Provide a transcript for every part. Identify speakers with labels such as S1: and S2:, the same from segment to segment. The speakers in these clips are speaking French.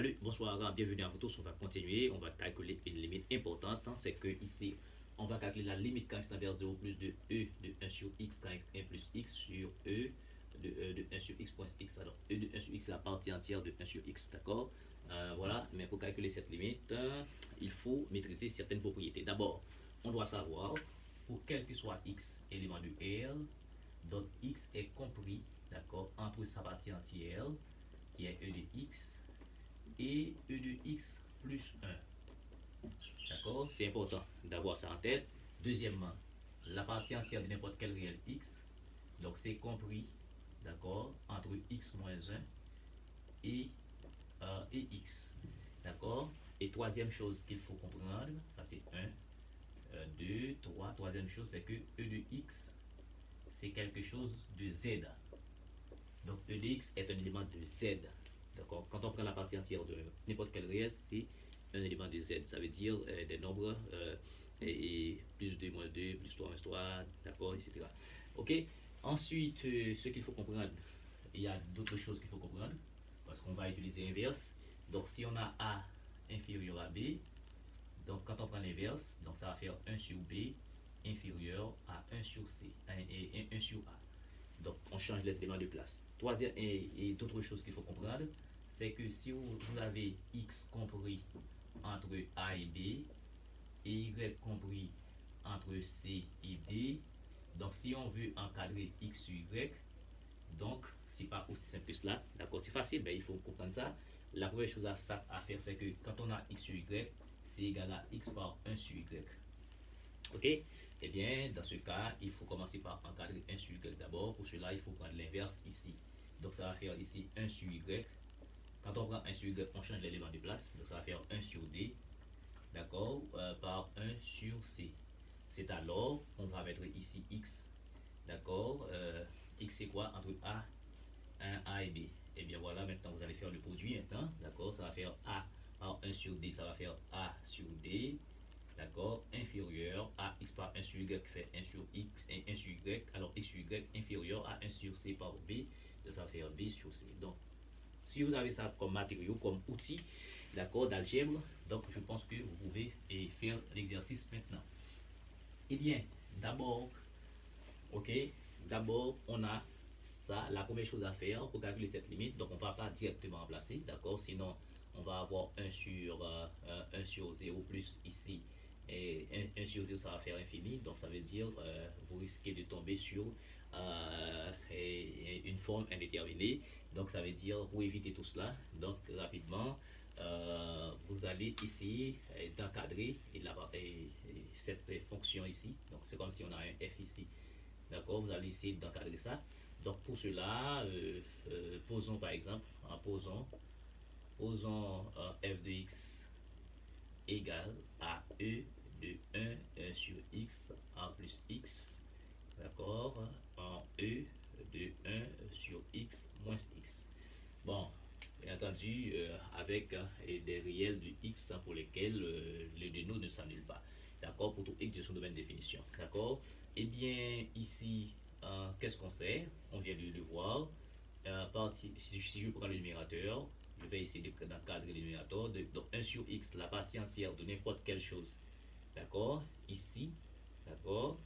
S1: Salut, bonsoir, bienvenue à vous tous. On va continuer, on va calculer une limite importante. C'est que ici, on va calculer la limite quand x tend vers 0 plus de e de 1 sur x quand 1 plus x sur e de 1 sur x point x. Alors, e de 1 sur x, c'est la partie entière de 1 sur x, d'accord. Voilà, mais pour calculer cette limite, il faut maîtriser certaines propriétés. D'abord, on doit savoir, pour quel que soit x élément de R, donc x est compris, d'accord, entre sa partie entière, qui est e de x, et e de x plus 1. D'accord? C'est important d'avoir ça en tête. Deuxièmement, la partie entière de n'importe quel réel x, donc c'est compris, d'accord, entre x moins 1 et x. D'accord? Et troisième chose qu'il faut comprendre, ça c'est 1, 2, 3. Troisième chose, c'est que e de x, c'est quelque chose de z. Donc e de x est un élément de z. D'accord? Quand on prend la partie entière de n'importe quel réel, c'est un élément de z. Ça veut dire des nombres et plus 2, moins 2, plus 3, moins 3, d'accord, etc. Ok? Ensuite, ce qu'il faut comprendre, il y a d'autres choses qu'il faut comprendre, parce qu'on va utiliser l'inverse. Donc si on a A inférieur à B, donc quand on prend l'inverse, donc ça va faire 1 sur B inférieur à 1 sur C, et 1 sur A. Donc on change les éléments de place. Troisième, et d'autres choses qu'il faut comprendre, c'est que si vous avez x compris entre A et B, et y compris entre C et D, donc si on veut encadrer x sur y, donc c'est pas aussi simple que cela, d'accord, c'est facile, mais il faut comprendre ça. La première chose à faire, c'est que quand on a x sur y, c'est égal à x par 1 sur y. Ok? Eh bien, dans ce cas, il faut commencer par encadrer 1 sur y d'abord. Pour cela, il faut prendre l'inverse ici. Donc, ça va faire ici 1 sur y. Quand on prend 1 sur y, on change l'élément de place. Donc, ça va faire 1 sur d, d'accord, par 1 sur c. C'est alors, on va mettre ici x, d'accord. X, c'est quoi entre A, 1A et B? Eh bien, voilà, maintenant, vous allez faire le produit maintenant, d'accord. Ça va faire A par 1 sur d, ça va faire A sur d, d'accord, inférieur à x par 1 sur y fait 1 sur x et 1 sur y, alors x sur y inférieur à 1 sur c par b, ça va faire b sur c. Donc, si vous avez ça comme matériau, comme outil, d'accord, d'algèbre, donc je pense que vous pouvez faire l'exercice maintenant. Eh bien, d'abord, ok, d'abord, on a ça, la première chose à faire pour calculer cette limite, donc on ne va pas directement remplacer, d'accord, sinon on va avoir 1 sur 0 plus ici, et 1 sur 0 ça va faire infini, donc ça veut dire vous risquez de tomber sur une forme indéterminée, donc ça veut dire pour éviter tout cela, donc rapidement vous allez essayer d'encadrer cette fonction ici, donc c'est comme si on a un f ici, d'accord, vous allez essayer d'encadrer ça. Donc pour cela, posons par exemple, posons f de x égale à e de 1 sur x en plus x, d'accord, en e de 1 sur x moins x. Bon, bien entendu, avec des réels de x pour lesquels le dénot ne s'annule pas. D'accord, pour tout x de son domaine de définition. D'accord. Eh bien, ici, qu'est-ce qu'on sait? On vient de le voir. Si je prends le numérateur, je vais essayer d'encadrer le numérateur. Donc 1 sur x, la partie entière de n'importe quelle chose. D'accord. Ici, d'accord.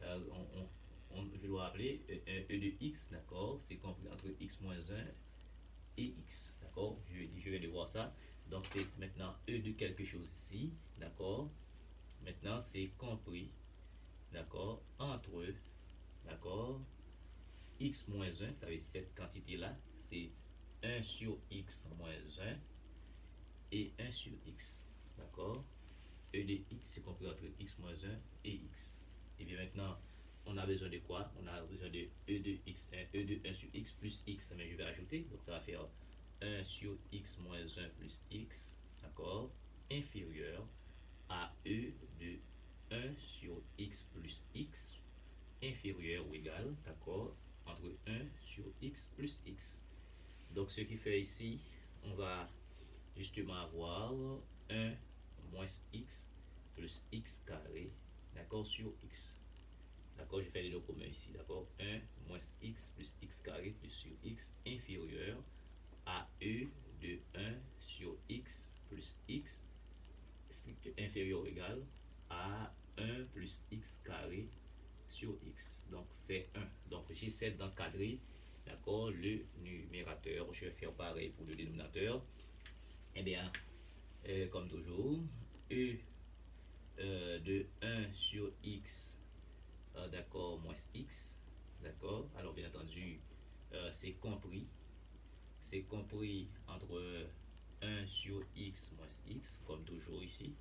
S1: Je dois appeler e de x, d'accord. C'est compris entre x moins 1 et x, d'accord. Je vais de voir ça. Donc c'est maintenant e de quelque chose ici, d'accord. Maintenant c'est compris, d'accord, entre, d'accord, x moins 1, ça veut dire cette quantité-là, c'est 1 sur x moins 1 et 1 sur x, d'accord. E de x, c'est compris entre x moins 1 et x. Et bien maintenant, on a besoin de quoi? On a besoin de e de x1, e de 1 sur x plus x, mais je vais ajouter, donc ça va faire 1 sur x moins 1 plus x, d'accord, inférieur à e de 1 sur x plus x, inférieur ou égal, d'accord, entre 1 sur x plus x. Donc ce qui fait ici, on va justement avoir 1 moins x plus x carré, d'accord, sur x. D'accord, je fais les deux communs ici, d'accord, 1 moins x plus x carré plus sur x inférieur à e de 1 sur x plus x inférieur ou égal à 1 plus x carré sur x. Donc c'est 1. Donc j'essaie d'encadrer, d'accord, le numérateur. Je vais faire pareil pour le dénominateur. Eh bien, comme toujours, e de 1 sur x, d'accord, moins x, d'accord. Alors bien entendu, c'est compris entre 1 sur x moins x, comme toujours ici.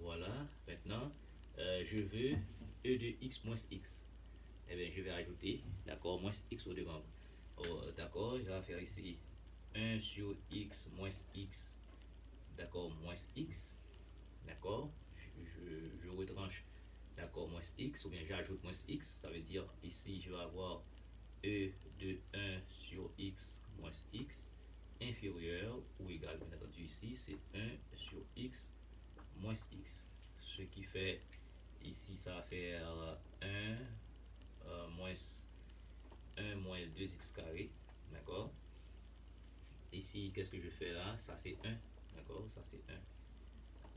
S1: Voilà, maintenant, je veux e de x moins x. Eh bien, je vais ajouter, d'accord, moins x au devant. Oh, d'accord, je vais faire ici 1 sur x moins x, d'accord, moins x, d'accord, je retranche, d'accord, moins x, ou bien j'ajoute moins x, ça veut dire ici, je vais avoir e de 1 sur x moins x inférieur ou égal, bien entendu, ici, c'est 1 sur x moins x. Ce qui fait, ici, ça va faire 1 moins 2x carré, d'accord. Ici, qu'est-ce que je fais là? Ça, c'est 1, d'accord, ça, c'est 1.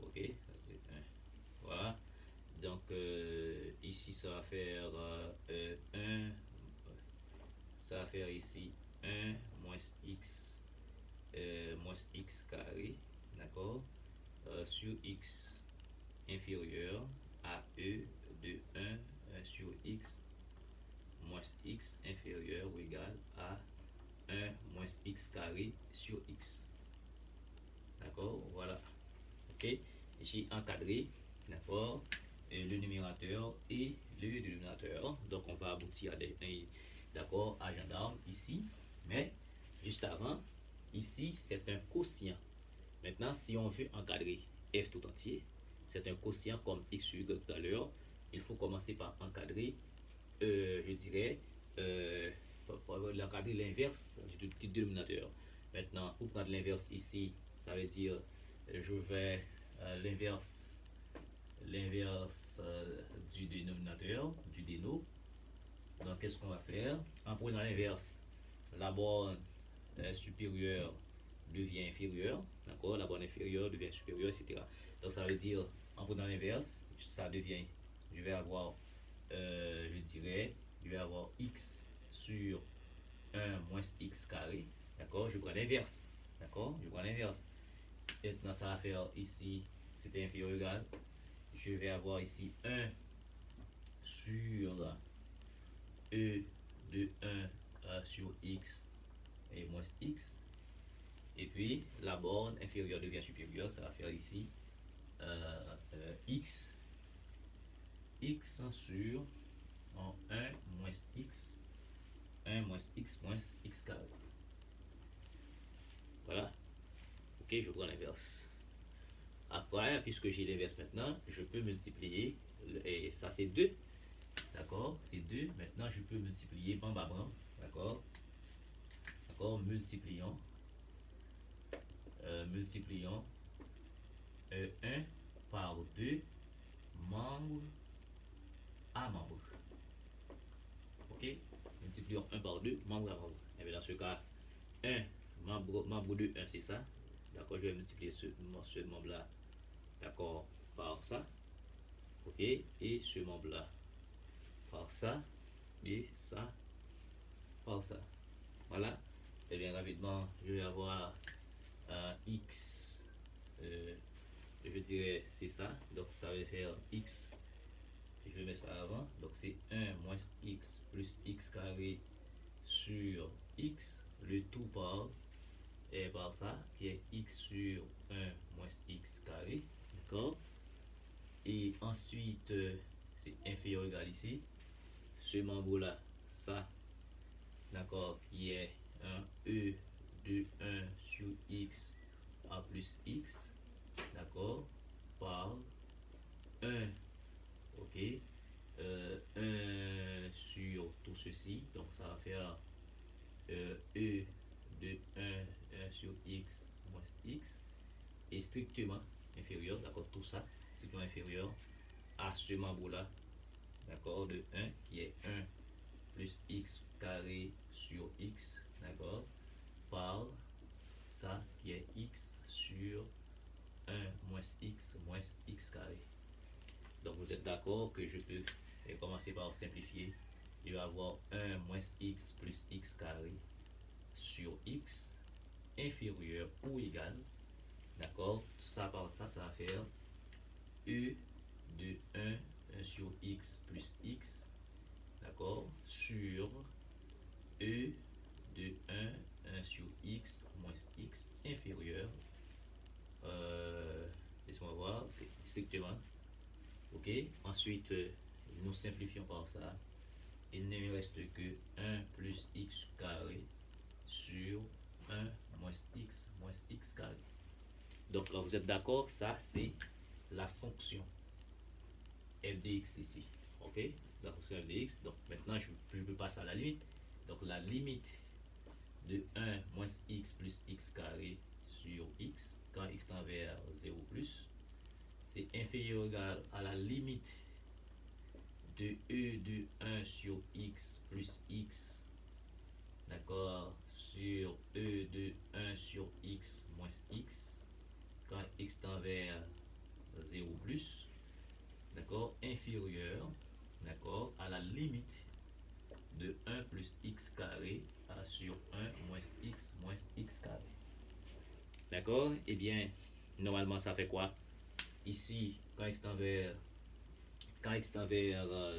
S1: Ok, ça, c'est 1. Voilà. Donc, ici, ça va faire 1, ça va faire ici 1 moins x carré, d'accord, sur x inférieur à e de 1 sur x moins x inférieur ou égal à 1 moins x carré sur x. D'accord, voilà. Ok, j'ai encadré, d'accord, le numérateur et le dénominateur. Donc on va aboutir à des, d'accord, à gendarme ici. Mais juste avant, ici c'est un quotient. Maintenant, si on veut encadrer f tout entier, c'est un quotient comme x sur y tout à l'heure. Il faut commencer par encadrer, je dirais, l'encadrer l'inverse du dénominateur. Maintenant, pour prendre l'inverse ici, ça veut dire je vais l'inverse du dénominateur, du déno. Donc, qu'est-ce qu'on va faire? En prenant l'inverse, la borne supérieure devient inférieure, d'accord? La borne inférieure devient supérieure, etc. Donc, ça veut dire, en prenant l'inverse, ça devient, je vais avoir, je vais avoir x sur 1 moins x carré, d'accord? Je prends l'inverse, d'accord? Je prends l'inverse. Maintenant, ça va faire ici, c'était inférieur ou égal. Je vais avoir ici 1 sur e de 1 sur x et moins x. Et puis, la borne inférieure devient supérieure, ça va faire ici x sur en 1 moins x, 1 moins x carré. Voilà. Ok, je prends l'inverse. Après, puisque j'ai l'inverse maintenant, je peux multiplier, et ça c'est 2, d'accord, c'est 2, maintenant je peux multiplier bam bam bam, d'accord, multiplions 1 par 2 membre à membre, ok, multiplions 1 par 2 membre à membre, et bien dans ce cas, 1 membre de 1 c'est ça, d'accord, je vais multiplier ce membre là, d'accord, par ça, ok, et ce membre là par ça, et ça par ça, voilà. Et bien rapidement je vais avoir x, je dirais c'est ça, donc ça va faire x, je vais mettre ça avant, donc c'est 1 moins x plus x carré sur x, le tout par ça, qui est x sur 1 moins x carré, d'accord, et ensuite c'est inférieur ou égal ici, ce membre là, ça, d'accord, qui est un e de 1 sur x a plus x, d'accord, par 1, ok, 1 sur tout ceci, donc ça va faire e de 1 sur x moins x, est strictement inférieur, d'accord, tout ça, strictement inférieur à ce membre-là, d'accord, de 1, qui est 1 plus x carré sur x, d'accord, par ça qui est x sur 1 moins x carré. Donc vous êtes d'accord que je peux commencer par simplifier. Il va avoir 1 moins x plus x carré sur x inférieur ou égal. D'accord? Ça par ça, ça va faire e de 1 sur x plus x. D'accord? Sur e de 1 sur x moins x inférieur. Laisse-moi voir, c'est strictement. Ok? Ensuite, nous simplifions par ça. Il ne me reste que 1 plus x carré sur 1 moins x carré. Donc là, vous êtes d'accord, ça c'est la fonction f de x ici. Ok? La fonction f de x. Donc maintenant, je peux passer à la limite. Donc la limite de 1 moins x plus x carré sur x, quand x tend vers 0 plus, c'est inférieur ou égal à la limite de e de 1 sur x plus x, d'accord, sur e de 1 sur x moins x, quand x tend vers 0 plus, d'accord, inférieur, d'accord, à la limite de 1 plus x carré sur 1 moins x carré. D'accord? Eh bien, normalement, ça fait quoi? Ici, quand x tend vers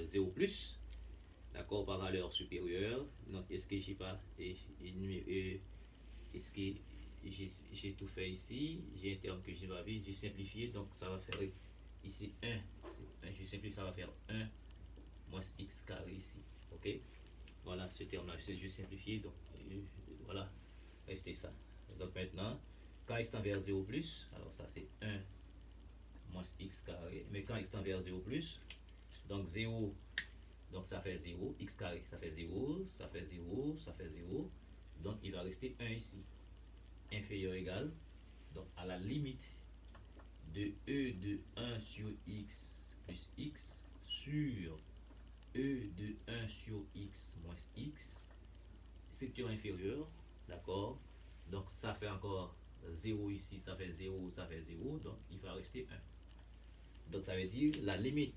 S1: 0 plus, d'accord, par valeur supérieure, donc est-ce que j'ai pas, est-ce que j'ai tout fait ici, j'ai un terme que j'ai pas vu, j'ai simplifié, donc ça va faire ici 1, je simplifie, ça va faire 1 moins x carré ici, ok? Voilà, ce terme-là, je simplifie, donc voilà, restez ça. Donc maintenant, quand x tend vers 0 plus, alors ça c'est 1 moins x carré, mais quand x tend vers 0 plus, donc 0, donc ça fait 0, x carré, ça fait 0, ça fait 0, ça fait 0, donc il va rester 1 ici, inférieur égal, donc à la limite de e de 1 sur x plus x sur e de 1 sur x moins x, secteur inférieur, d'accord, donc ça fait encore 0 ici, ça fait 0, ça fait 0, donc il va rester 1. Donc ça veut dire la limite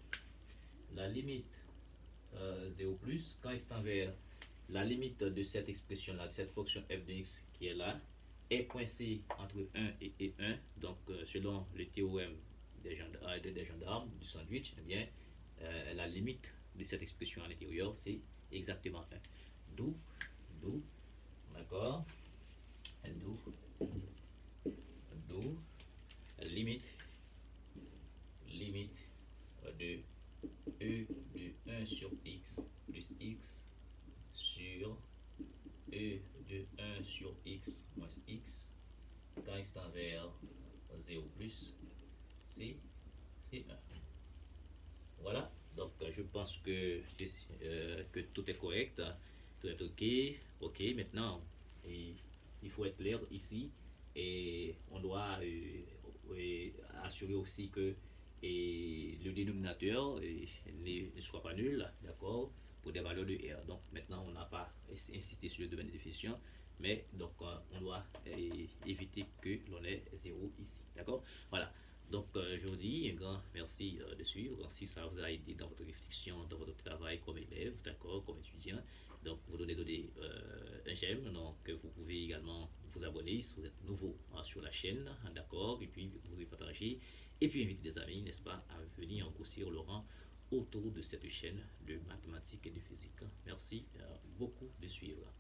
S1: 0 plus, quand x tend vers la limite de cette expression-là, de cette fonction f de x qui est là, est coincée entre 1 et 1. Donc, selon le théorème des gendarmes, du sandwich, eh bien, la limite de cette expression à l'intérieur, c'est exactement 1. D'où, d'accord, d'où, limite de e de 1 sur x plus x sur e de 1 sur x moins x, quand x tend vers 0 plus, c'est 1. Voilà, donc je pense que tout est correct, tout est ok, maintenant, il faut être clair ici, et on doit assurer aussi que le dénominateur ne soit pas nul, d'accord, pour des valeurs de R. Donc maintenant, on n'a pas insisté sur le domaine de définition, mais donc on doit éviter que l'on ait 0 ici, d'accord. Voilà, donc je vous dis un grand merci de suivre. Si ça vous a aidé dans votre réflexion, dans votre travail comme élève, d'accord, comme étudiant, donc vous donnez un j'aime, donc vous pouvez également vous abonner si vous êtes nouveau sur la chaîne, d'accord, et puis vous pouvez partager, et puis inviter des amis, n'est-ce pas, à venir grossir le rang autour de cette chaîne de mathématiques et de physique. Merci beaucoup de suivre.